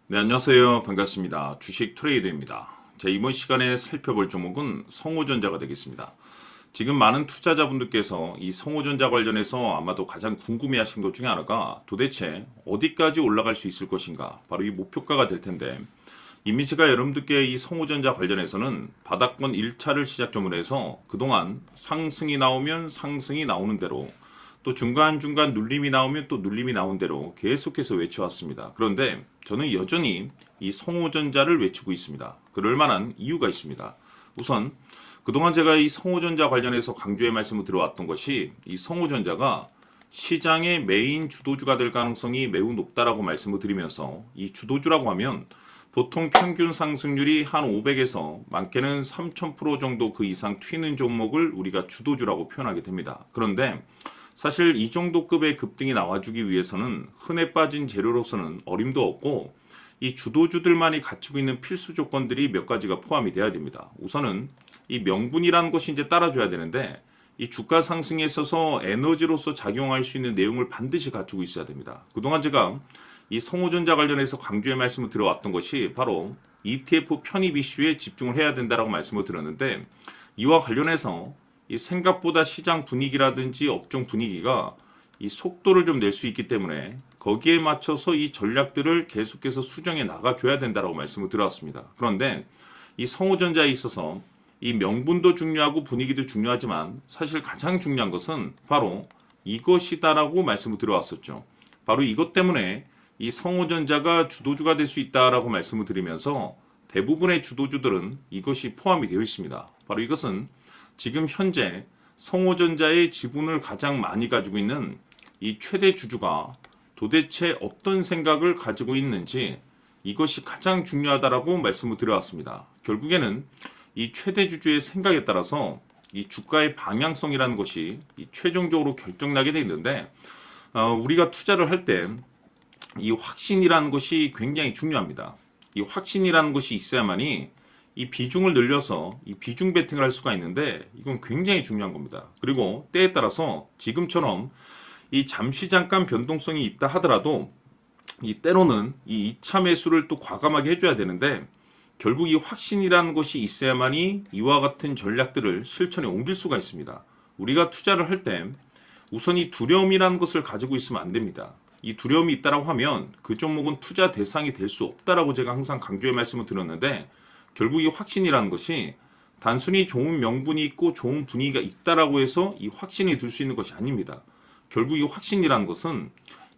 네, 안녕하세요. 반갑습니다. 주식 트레이더입니다. 자, 이번 시간에 살펴볼 종목은 성우전자가 되겠습니다. 지금 많은 투자자분들께서 이 성우전자 관련해서 아마도 가장 궁금해하신 것 중에 하나가 도대체 어디까지 올라갈 수 있을 것인가, 바로 이 목표가가 될 텐데, 이미 제가 여러분들께 이 성우전자 관련해서는 바닥권 1차를 시작점으로 해서 그동안 상승이 나오면 상승이 나오는 대로, 또 중간중간 눌림이 나오면 또 눌림이 나온 대로 계속해서 외쳐왔습니다. 그런데 저는 여전히 이 성우전자를 외치고 있습니다. 그럴 만한 이유가 있습니다. 우선 그동안 제가 이 성우전자 관련해서 강조의 말씀을 들어왔던 것이, 이 성우전자가 시장의 메인 주도주가 될 가능성이 매우 높다라고 말씀을 드리면서, 이 주도주라고 하면 보통 평균 상승률이 한 500에서 많게는 3000% 정도 그 이상 튀는 종목을 우리가 주도주라고 표현하게 됩니다. 그런데 사실 이 정도 급의 급등이 나와주기 위해서는 흔해 빠진 재료로서는 어림도 없고, 이 주도주들만이 갖추고 있는 필수 조건들이 몇 가지가 포함이 돼야 됩니다. 우선은 이 명분이라는 것이 이제 따라줘야 되는데, 이 주가 상승에 있어서 에너지로서 작용할 수 있는 내용을 반드시 갖추고 있어야 됩니다. 그동안 제가 이 성우전자 관련해서 강조의 말씀을 들어왔던 것이 바로 ETF 편입 이슈에 집중을 해야 된다라고 말씀을 드렸는데, 이와 관련해서 이 생각보다 시장 분위기라든지 업종 분위기가 이 속도를 좀 낼 수 있기 때문에 거기에 맞춰서 이 전략들을 계속해서 수정해 나가줘야 된다라고 말씀을 드렸습니다. 그런데 이 성우전자에 있어서 이 명분도 중요하고 분위기도 중요하지만 사실 가장 중요한 것은 바로 이것이다라고 말씀을 드려왔었죠. 바로 이것 때문에 이 성우전자가 주도주가 될 수 있다라고 말씀을 드리면서 대부분의 주도주들은 이것이 포함이 되어 있습니다. 바로 이것은 지금 현재 성우전자의 지분을 가장 많이 가지고 있는 이 최대 주주가 도대체 어떤 생각을 가지고 있는지, 이것이 가장 중요하다라고 말씀을 드려왔습니다. 결국에는 이 최대 주주의 생각에 따라서 이 주가의 방향성이라는 것이 이 최종적으로 결정나게 되어 있는데, 우리가 투자를 할 때 이 확신이라는 것이 굉장히 중요합니다. 이 확신이라는 것이 있어야만이 이 비중을 늘려서 이 비중 베팅을 할 수가 있는데, 이건 굉장히 중요한 겁니다. 그리고 때에 따라서 지금처럼 이 잠시 잠깐 변동성이 있다 하더라도 이 때로는 이 2차 매수를 또 과감하게 해줘야 되는데, 결국 이 확신이라는 것이 있어야만이 이와 같은 전략들을 실천에 옮길 수가 있습니다. 우리가 투자를 할 때 우선 이 두려움이라는 것을 가지고 있으면 안 됩니다. 이 두려움이 있다라고 하면 그 종목은 투자 대상이 될 수 없다라고 제가 항상 강조의 말씀을 드렸는데, 결국 이 확신이라는 것이 단순히 좋은 명분이 있고 좋은 분위기가 있다라고 해서 이 확신이 들 수 있는 것이 아닙니다. 결국 이 확신이라는 것은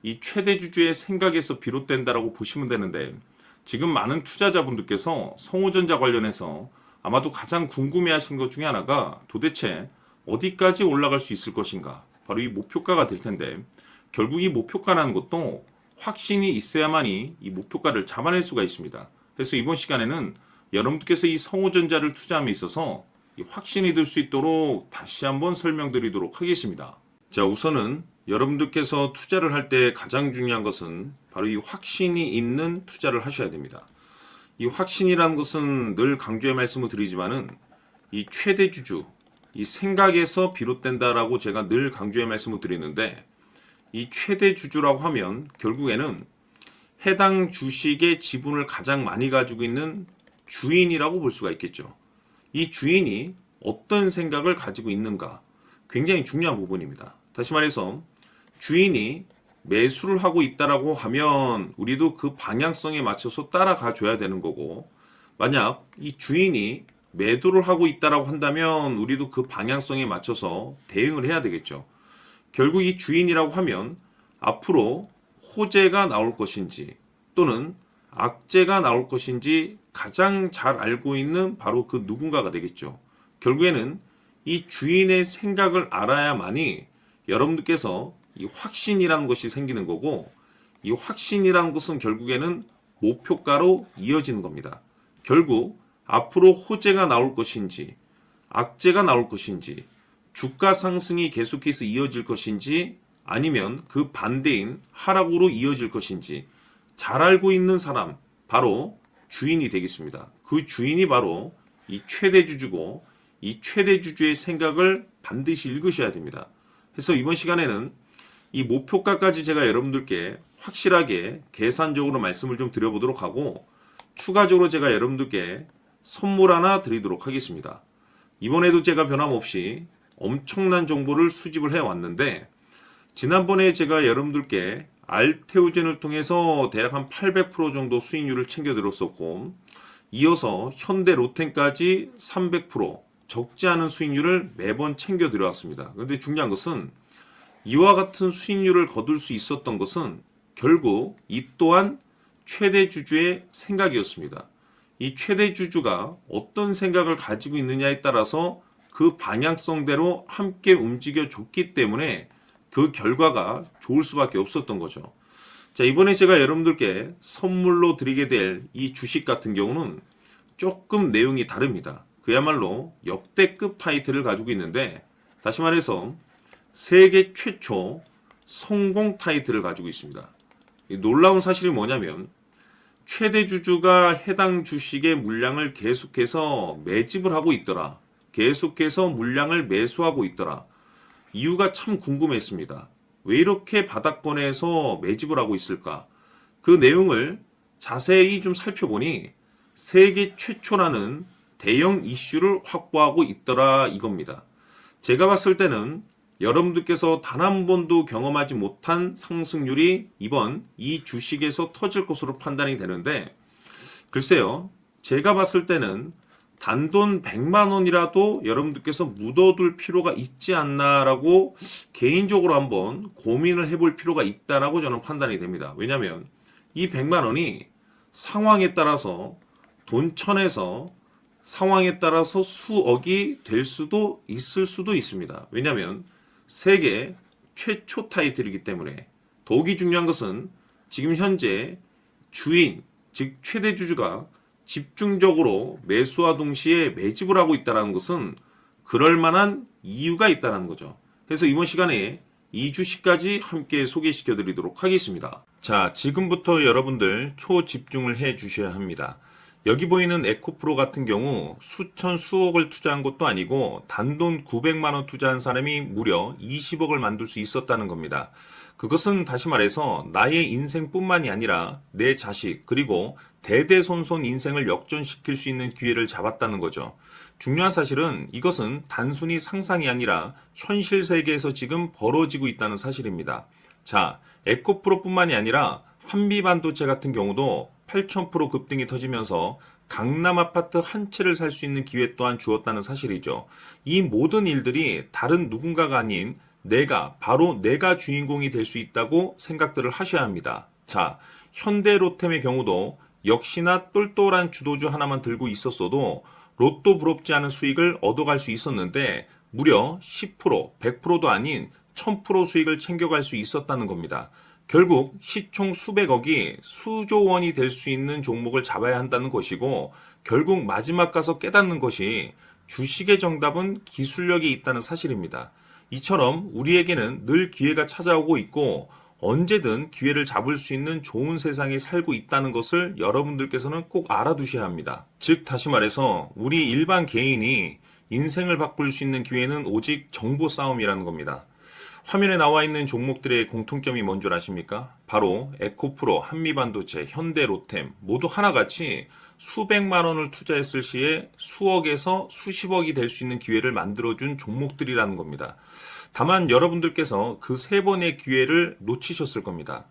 이 최대 주주의 생각에서 비롯된다라고 보시면 되는데, 지금 많은 투자자분들께서 성우전자 관련해서 아마도 가장 궁금해하시는 것 중에 하나가 도대체 어디까지 올라갈 수 있을 것인가, 바로 이 목표가가 될 텐데, 결국 이 목표가라는 것도 확신이 있어야만이 이 목표가를 잡아낼 수가 있습니다. 그래서 이번 시간에는 여러분들께서 이 성우전자를 투자함에 있어서 이 확신이 들 수 있도록 다시 한번 설명드리도록 하겠습니다. 자, 우선은 여러분들께서 투자를 할 때 가장 중요한 것은 바로 이 확신이 있는 투자를 하셔야 됩니다. 이 확신이라는 것은 늘 강조의 말씀을 드리지만은 이 최대 주주, 이 생각에서 비롯된다라고 제가 늘 강조의 말씀을 드리는데, 이 최대 주주라고 하면 결국에는 해당 주식의 지분을 가장 많이 가지고 있는 주인이라고 볼 수가 있겠죠. 이 주인이 어떤 생각을 가지고 있는가, 굉장히 중요한 부분입니다. 다시 말해서 주인이 매수를 하고 있다라고 하면 우리도 그 방향성에 맞춰서 따라가 줘야 되는 거고, 만약 이 주인이 매도를 하고 있다라고 한다면 우리도 그 방향성에 맞춰서 대응을 해야 되겠죠. 결국 이 주인이라고 하면 앞으로 호재가 나올 것인지 또는 악재가 나올 것인지 가장 잘 알고 있는 바로 그 누군가가 되겠죠. 결국에는 이 주인의 생각을 알아야만이 여러분들께서 이 확신이라는 것이 생기는 거고, 이 확신이라는 것은 결국에는 목표가로 이어지는 겁니다. 결국 앞으로 호재가 나올 것인지 악재가 나올 것인지, 주가 상승이 계속해서 이어질 것인지 아니면 그 반대인 하락으로 이어질 것인지 잘 알고 있는 사람, 바로 주인이 되겠습니다. 그 주인이 바로 이 최대 주주고, 이 최대 주주의 생각을 반드시 읽으셔야 됩니다. 그래서 이번 시간에는 이 목표가까지 제가 여러분들께 확실하게 계산적으로 말씀을 좀 드려보도록 하고 추가적으로 제가 여러분들께 선물 하나 드리도록 하겠습니다. 이번에도 제가 변함없이 엄청난 정보를 수집을 해왔는데 지난번에 제가 여러분들께 알테오젠을 통해서 대략 한 800% 정도 수익률을 챙겨드렸었고 이어서 현대 로템까지 300% 적지 않은 수익률을 매번 챙겨드려왔습니다. 그런데 중요한 것은 이와 같은 수익률을 거둘 수 있었던 것은 결국 이 또한 최대 주주의 생각이었습니다. 이 최대 주주가 어떤 생각을 가지고 있느냐에 따라서 그 방향성대로 함께 움직여 줬기 때문에 그 결과가 좋을 수밖에 없었던 거죠. 자, 이번에 제가 여러분들께 선물로 드리게 될 이 주식 같은 경우는 조금 내용이 다릅니다. 그야말로 역대급 타이틀을 가지고 있는데 다시 말해서 세계 최초 성공 타이틀을 가지고 있습니다. 이 놀라운 사실이 뭐냐면 최대 주주가 해당 주식의 물량을 계속해서 매집을 하고 있더라. 계속해서 물량을 매수하고 있더라. 이유가 참 궁금했습니다. 왜 이렇게 바닥권에서 매집을 하고 있을까? 그 내용을 자세히 좀 살펴보니 세계 최초라는 대형 이슈를 확보하고 있더라 이겁니다. 제가 봤을 때는 여러분들께서 단 한 번도 경험하지 못한 상승률이 이번 이 주식에서 터질 것으로 판단이 되는데 글쎄요. 제가 봤을 때는 단돈 100만 원이라도 여러분들께서 묻어둘 필요가 있지 않나라고 개인적으로 한번 고민을 해볼 필요가 있다라고 저는 판단이 됩니다. 왜냐하면 이 100만 원이 상황에 따라서 돈천에서 상황에 따라서 수억이 될 수도 있을 수도 있습니다. 왜냐하면 세계 최초 타이틀이기 때문에 더욱이 중요한 것은 지금 현재 주인, 즉 최대 주주가 집중적으로 매수와 동시에 매집을 하고 있다는 것은 그럴 만한 이유가 있다는 거죠. 그래서 이번 시간에 이 주식까지 함께 소개시켜 드리도록 하겠습니다. 자, 지금부터 여러분들 초집중을 해 주셔야 합니다. 여기 보이는 에코프로 같은 경우 수천 수억을 투자한 것도 아니고 단돈 900만 원 투자한 사람이 무려 20억을 만들 수 있었다는 겁니다. 그것은 다시 말해서 나의 인생뿐만이 아니라 내 자식 그리고 대대손손 인생을 역전시킬 수 있는 기회를 잡았다는 거죠. 중요한 사실은 이것은 단순히 상상이 아니라 현실 세계에서 지금 벌어지고 있다는 사실입니다. 자, 에코프로뿐만이 아니라 한미반도체 같은 경우도 8,000% 급등이 터지면서 강남 아파트 한 채를 살 수 있는 기회 또한 주었다는 사실이죠. 이 모든 일들이 다른 누군가가 아닌 바로 내가 주인공이 될 수 있다고 생각들을 하셔야 합니다. 자, 현대로템의 경우도 역시나 똘똘한 주도주 하나만 들고 있었어도 로또 부럽지 않은 수익을 얻어갈 수 있었는데 무려 10%, 100%도 아닌 1000% 수익을 챙겨갈 수 있었다는 겁니다. 결국 시총 수백억이 수조 원이 될 수 있는 종목을 잡아야 한다는 것이고 결국 마지막 가서 깨닫는 것이 주식의 정답은 기술력이 있다는 사실입니다. 이처럼 우리에게는 늘 기회가 찾아오고 있고 언제든 기회를 잡을 수 있는 좋은 세상에 살고 있다는 것을 여러분들께서는 꼭 알아두셔야 합니다. 즉 다시 말해서 우리 일반 개인이 인생을 바꿀 수 있는 기회는 오직 정보 싸움이라는 겁니다. 화면에 나와 있는 종목들의 공통점이 뭔 줄 아십니까? 바로 에코프로, 한미반도체, 현대로템 모두 하나같이 수백만 원을 투자했을 시에 수억에서 수십억이 될 수 있는 기회를 만들어준 종목들이라는 겁니다. 다만 여러분들께서 그 세 번의 기회를 놓치셨을 겁니다.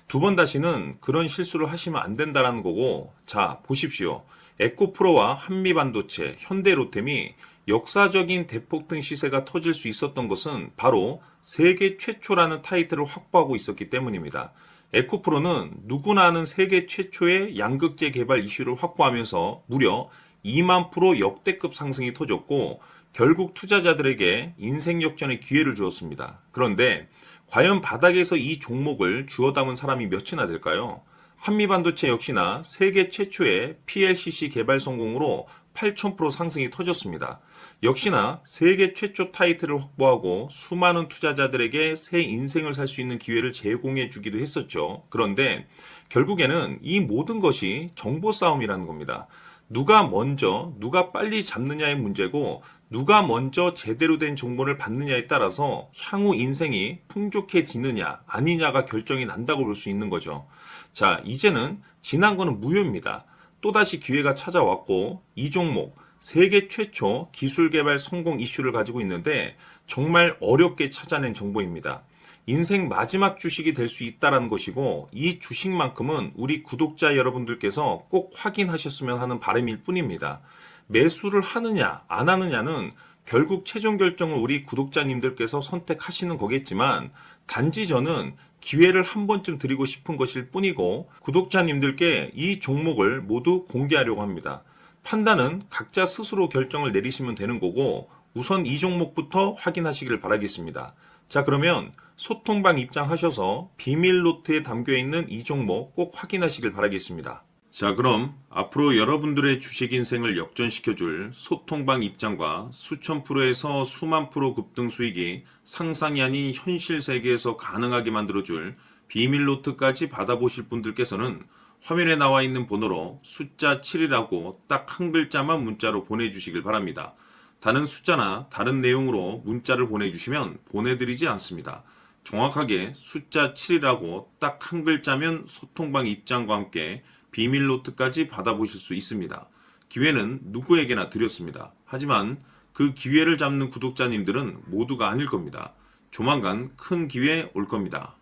두 번 다시는 그런 실수를 하시면 안 된다는 거고 자 보십시오. 에코프로와 한미반도체, 현대로템이 역사적인 대폭등 시세가 터질 수 있었던 것은 바로 세계 최초라는 타이틀을 확보하고 있었기 때문입니다. 에코프로는 누구나 아는 세계 최초의 양극재 개발 이슈를 확보하면서 무려 2만 프로 역대급 상승이 터졌고 결국 투자자들에게 인생 역전의 기회를 주었습니다. 그런데 과연 바닥에서 이 종목을 주워 담은 사람이 몇이나 될까요? 한미반도체 역시나 세계 최초의 PLCC 개발 성공으로 8,000% 상승이 터졌습니다. 역시나 세계 최초 타이틀을 확보하고 수많은 투자자들에게 새 인생을 살 수 있는 기회를 제공해 주기도 했었죠. 그런데 결국에는 이 모든 것이 정보 싸움이라는 겁니다. 누가 먼저, 누가 빨리 잡느냐의 문제고 누가 먼저 제대로 된 정보를 받느냐에 따라서 향후 인생이 풍족해지느냐 아니냐가 결정이 난다고 볼 수 있는 거죠. 자, 이제는 지난 거는 무효입니다. 또다시 기회가 찾아왔고 이 종목 세계 최초 기술 개발 성공 이슈를 가지고 있는데 정말 어렵게 찾아낸 정보입니다. 인생 마지막 주식이 될 수 있다는 것이고 이 주식만큼은 우리 구독자 여러분들께서 꼭 확인하셨으면 하는 바람일 뿐입니다. 매수를 하느냐 안 하느냐는 결국 최종 결정을 우리 구독자님들께서 선택하시는 거겠지만 단지 저는 기회를 한 번쯤 드리고 싶은 것일 뿐이고 구독자님들께 이 종목을 모두 공개하려고 합니다. 판단은 각자 스스로 결정을 내리시면 되는 거고 우선 이 종목부터 확인하시길 바라겠습니다. 자, 그러면 소통방 입장하셔서 비밀 노트에 담겨 있는 이 종목 꼭 확인하시길 바라겠습니다. 자, 그럼 앞으로 여러분들의 주식 인생을 역전시켜줄 소통방 입장과 수천 프로에서 수만 프로 급등 수익이 상상이 아닌 현실 세계에서 가능하게 만들어줄 비밀 노트까지 받아보실 분들께서는 화면에 나와 있는 번호로 숫자 7이라고 딱 한 글자만 문자로 보내주시길 바랍니다. 다른 숫자나 다른 내용으로 문자를 보내주시면 보내드리지 않습니다. 정확하게 숫자 7이라고 딱 한 글자면 소통방 입장과 함께 비밀 노트까지 받아보실 수 있습니다. 기회는 누구에게나 드렸습니다. 하지만 그 기회를 잡는 구독자님들은 모두가 아닐 겁니다. 조만간 큰 기회 올 겁니다.